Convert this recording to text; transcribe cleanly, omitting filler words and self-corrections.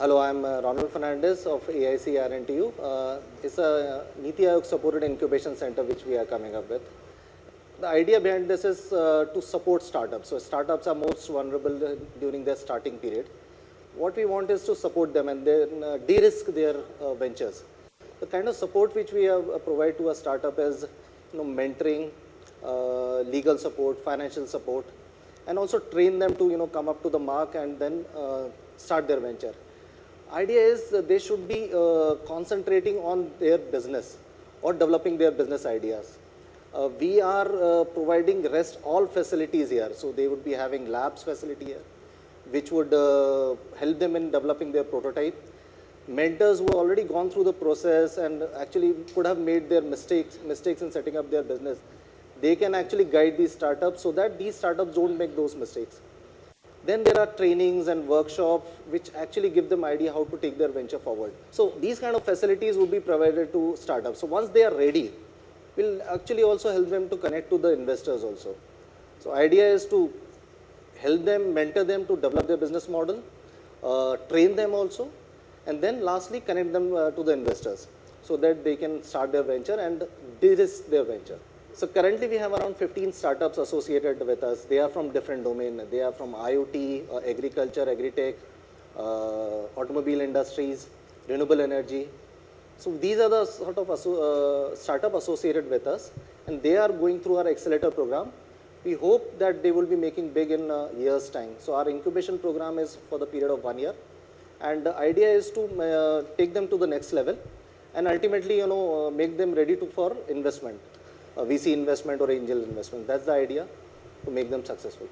Hello, I'm Ronald Fernandez of AIC-RNTU. It's a NITI Aayog supported incubation center which we are coming up with. The idea behind this is to support startups. So startups are most vulnerable during their starting period. What we want is to support them and then de-risk their ventures. The kind of support which we provide to a startup is mentoring, legal support, financial support, and also train them to come up to the mark and then start their venture. Idea is they should be concentrating on their business or developing their business ideas. We are providing rest all facilities here. So they would be having labs facility here, which would help them in developing their prototype. Mentors who have already gone through the process and actually could have made their mistakes in setting up their business, they can actually guide these startups so that these startups don't make those mistakes. Then there are trainings and workshops which actually give them idea how to take their venture forward. So these kind of facilities will be provided to startups. So once they are ready, we'll actually also help them to connect to the investors also. So idea is to help them, mentor them to develop their business model, train them also, and then lastly connect them to the investors so that they can start their venture and de-risk their venture. So currently we have around 15 startups associated with us. They are from different domains. They are from IoT, agriculture, agri-tech, automobile industries, renewable energy. So these are the sort of startup associated with us, and they are going through our accelerator program. We hope that they will be making big in a year's time. So our incubation program is for the period of 1 year, and the idea is to take them to the next level, and ultimately make them ready for investment. VC investment or angel investment. That's the idea to make them successful.